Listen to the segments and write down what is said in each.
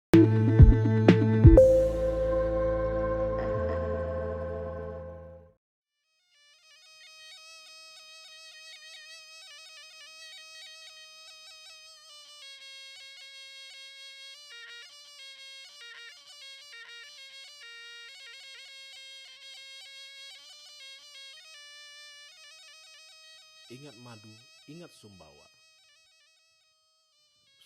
Ingat madu, ingat Sumbawa.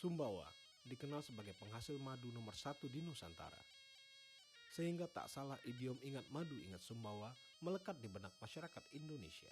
Sumbawa dikenal sebagai penghasil madu nomor satu di Nusantara. Sehingga tak salah idiom ingat madu, ingat Sumbawa melekat di benak masyarakat Indonesia.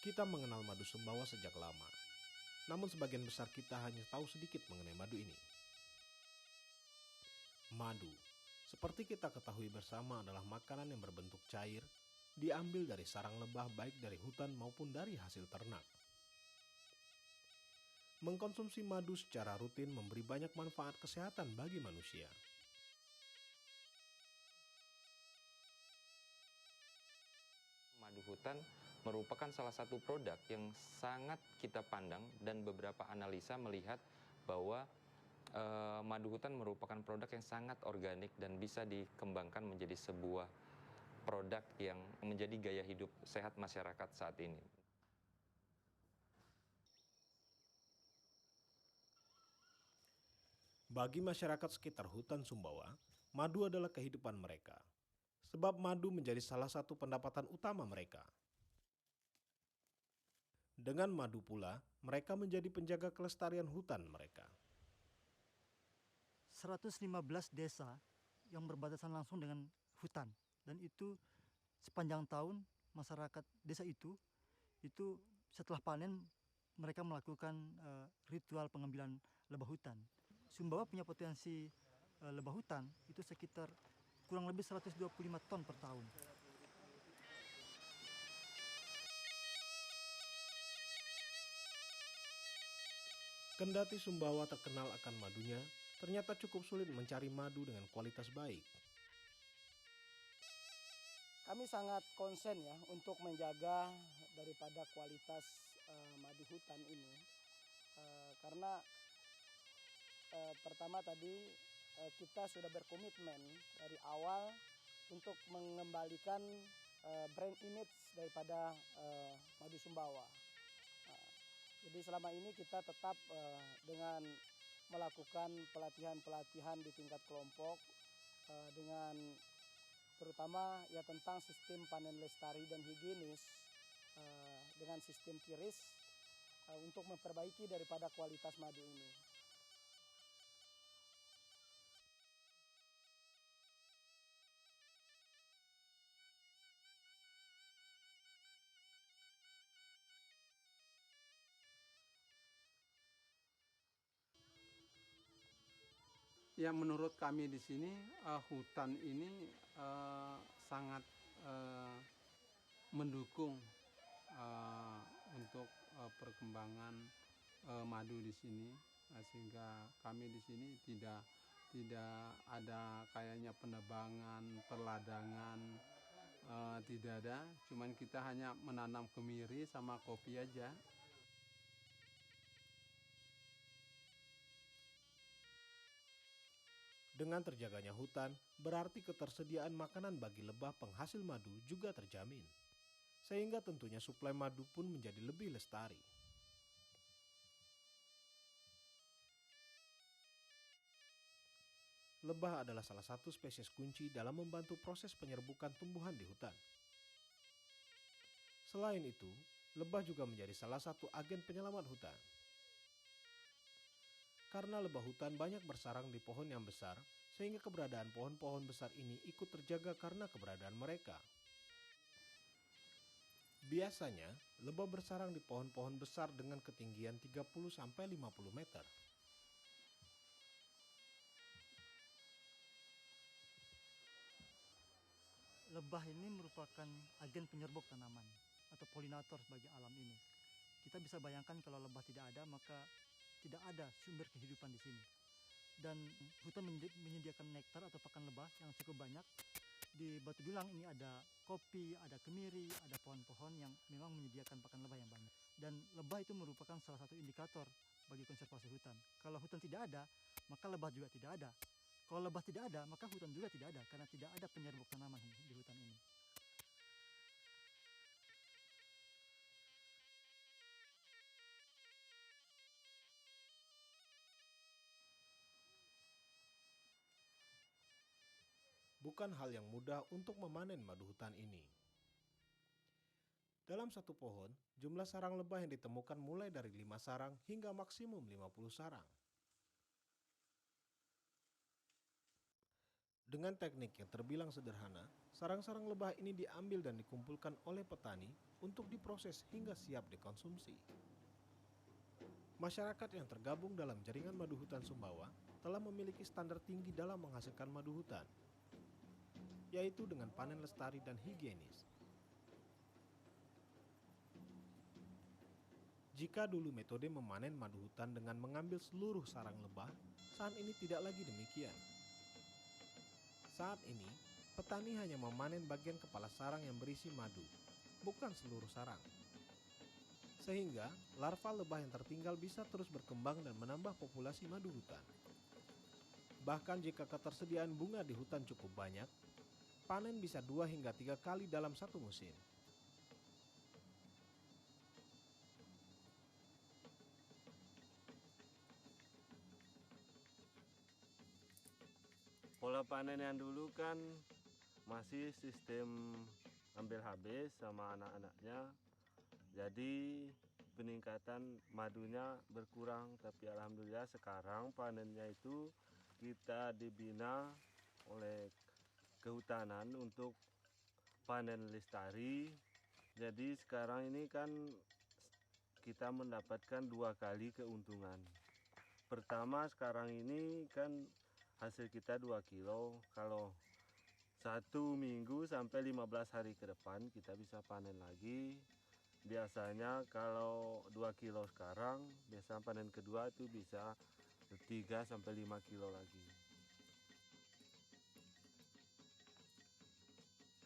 Kita mengenal madu Sumbawa sejak lama. Namun sebagian besar kita hanya tahu sedikit mengenai madu ini. Madu, seperti kita ketahui bersama, adalah makanan yang berbentuk cair, diambil dari sarang lebah baik dari hutan maupun dari hasil ternak. Mengkonsumsi madu secara rutin memberi banyak manfaat kesehatan bagi manusia. Madu hutan merupakan salah satu produk yang sangat kita pandang dan beberapa analisa melihat bahwa madu hutan merupakan produk yang sangat organik dan bisa dikembangkan menjadi sebuah produk yang menjadi gaya hidup sehat masyarakat saat ini. Bagi masyarakat sekitar hutan Sumbawa, madu adalah kehidupan mereka. Sebab madu menjadi salah satu pendapatan utama mereka. Dengan madu pula, mereka menjadi penjaga kelestarian hutan mereka. 115 desa yang berbatasan langsung dengan hutan, dan itu sepanjang tahun masyarakat desa itu setelah panen mereka melakukan ritual pengambilan lebah hutan. Sumbawa punya potensi lebah hutan itu sekitar kurang lebih 125 ton per tahun. Kendati Sumbawa terkenal akan madunya, ternyata cukup sulit mencari madu dengan kualitas baik. Kami sangat konsen ya untuk menjaga daripada kualitas madu hutan ini, karena pertama tadi kita sudah berkomitmen dari awal untuk mengembalikan brand image daripada madu Sumbawa. Jadi selama ini kita tetap dengan melakukan pelatihan-pelatihan di tingkat kelompok dengan terutama ya tentang sistem panen lestari dan higienis dengan sistem tiris untuk memperbaiki daripada kualitas madu ini. Ya, menurut kami di sini hutan ini sangat mendukung untuk perkembangan madu di sini, sehingga kami di sini tidak ada kayaknya penebangan, perladangan, tidak ada. Cuman kita hanya menanam kemiri sama kopi aja. Dengan terjaganya hutan, berarti ketersediaan makanan bagi lebah penghasil madu juga terjamin. Sehingga tentunya suplai madu pun menjadi lebih lestari. Lebah adalah salah satu spesies kunci dalam membantu proses penyerbukan tumbuhan di hutan. Selain itu, lebah juga menjadi salah satu agen penyelamat hutan. Karena lebah hutan banyak bersarang di pohon yang besar, sehingga keberadaan pohon-pohon besar ini ikut terjaga karena keberadaan mereka. Biasanya, lebah bersarang di pohon-pohon besar dengan ketinggian 30-50 meter. Lebah ini merupakan agen penyerbuk tanaman atau polinator bagi alam ini. Kita bisa bayangkan kalau lebah tidak ada, maka tidak ada sumber kehidupan di sini. Dan hutan menyediakan nektar atau pakan lebah yang cukup banyak. Di Batu Dulang ini ada kopi, ada kemiri, ada pohon-pohon yang memang menyediakan pakan lebah yang banyak. Dan lebah itu merupakan salah satu indikator bagi konservasi hutan. Kalau hutan tidak ada, maka lebah juga tidak ada. Kalau lebah tidak ada, maka hutan juga tidak ada, karena tidak ada penyerbuk tanaman di hutan ini. Bukan hal yang mudah untuk memanen madu hutan ini. Dalam satu pohon, jumlah sarang lebah yang ditemukan mulai dari 5 sarang hingga maksimum 50 sarang. Dengan teknik yang terbilang sederhana, sarang-sarang lebah ini diambil dan dikumpulkan oleh petani untuk diproses hingga siap dikonsumsi. Masyarakat yang tergabung dalam jaringan madu hutan Sumbawa telah memiliki standar tinggi dalam menghasilkan madu hutan, yaitu dengan panen lestari dan higienis. Jika dulu metode memanen madu hutan dengan mengambil seluruh sarang lebah, saat ini tidak lagi demikian. Saat ini, petani hanya memanen bagian kepala sarang yang berisi madu, bukan seluruh sarang. Sehingga, larva lebah yang tertinggal bisa terus berkembang dan menambah populasi madu hutan. Bahkan jika ketersediaan bunga di hutan cukup banyak, panen bisa 2 hingga 3 kali dalam satu musim. Pola panen yang dulu kan masih sistem ambil habis sama anak-anaknya. Jadi peningkatan madunya berkurang, tapi alhamdulillah sekarang panennya itu kita dibina oleh kehutanan untuk panen lestari. Jadi sekarang ini kan kita mendapatkan 2 kali keuntungan. Pertama, sekarang ini kan hasil kita 2 kilo. Kalau 1 minggu sampai 15 hari ke depan kita bisa panen lagi. Biasanya kalau 2 kilo sekarang, biasa panen kedua itu bisa 3 sampai 5 kilo lagi.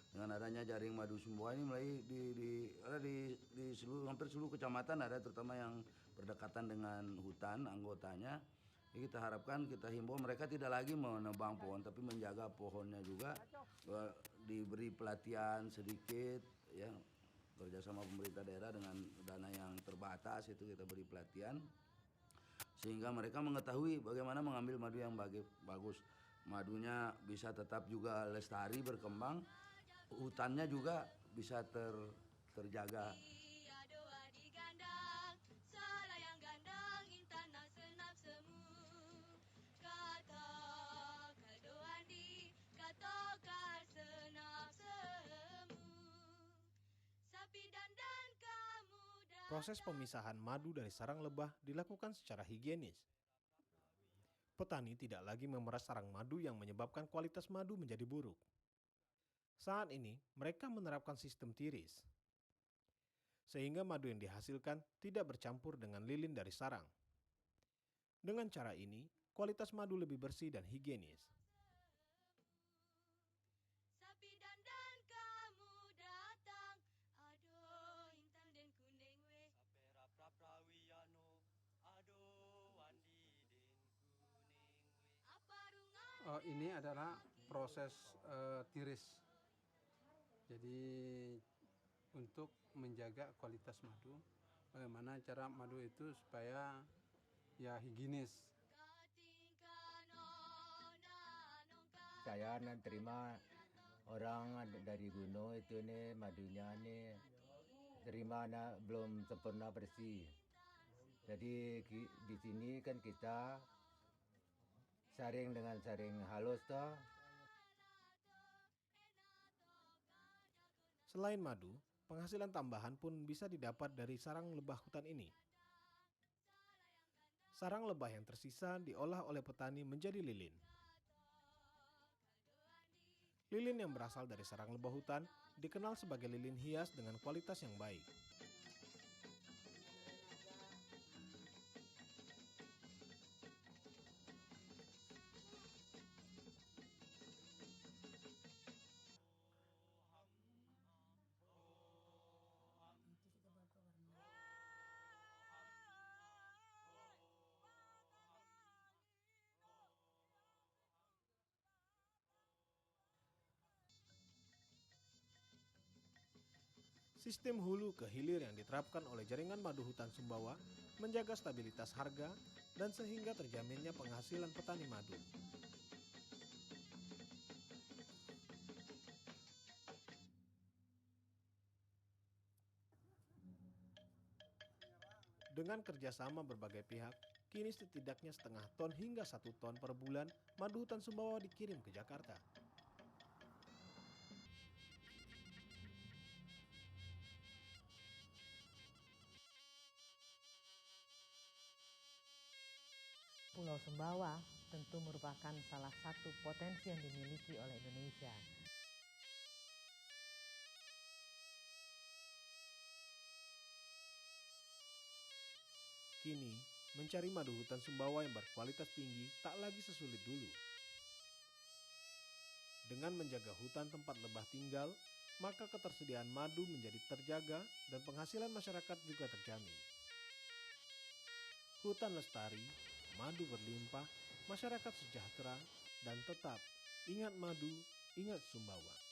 Dengan adanya jaring madu Sumbawa ini mulai di seluruh, hampir seluruh kecamatan ada, terutama yang berdekatan dengan hutan anggotanya. Jadi kita harapkan, kita himbau mereka tidak lagi menebang pohon, tapi menjaga pohonnya juga, diberi pelatihan sedikit, ya, kerjasama pemerintah daerah dengan dana yang terbatas itu kita beri pelatihan, sehingga mereka mengetahui bagaimana mengambil madu yang bagus. Madunya bisa tetap juga lestari berkembang, hutannya juga bisa terjaga. Proses pemisahan madu dari sarang lebah dilakukan secara higienis. Petani tidak lagi memeras sarang madu yang menyebabkan kualitas madu menjadi buruk. Saat ini, mereka menerapkan sistem tiris, sehingga madu yang dihasilkan tidak bercampur dengan lilin dari sarang. Dengan cara ini, kualitas madu lebih bersih dan higienis. Ini adalah proses tiris. Jadi untuk menjaga kualitas madu, bagaimana cara madu itu supaya ya higienis. Saya terima orang dari gunung itu nih, madunya nih terima belum sempurna bersih. Jadi di sini kan kita saring dengan saring halus toh. Selain madu, penghasilan tambahan pun bisa didapat dari sarang lebah hutan ini. Sarang lebah yang tersisa diolah oleh petani menjadi lilin. Lilin yang berasal dari sarang lebah hutan dikenal sebagai lilin hias dengan kualitas yang baik. Sistem hulu ke hilir yang diterapkan oleh jaringan madu hutan Sumbawa menjaga stabilitas harga dan sehingga terjaminnya penghasilan petani madu. Dengan kerjasama berbagai pihak, kini setidaknya setengah ton hingga 1 ton per bulan madu hutan Sumbawa dikirim ke Jakarta. Pulau Sumbawa tentu merupakan salah satu potensi yang dimiliki oleh Indonesia. Kini, mencari madu hutan Sumbawa yang berkualitas tinggi tak lagi sesulit dulu. Dengan menjaga hutan tempat lebah tinggal, maka ketersediaan madu menjadi terjaga dan penghasilan masyarakat juga terjamin. Hutan lestari, madu berlimpah, masyarakat sejahtera, dan tetap ingat madu, ingat Sumbawa.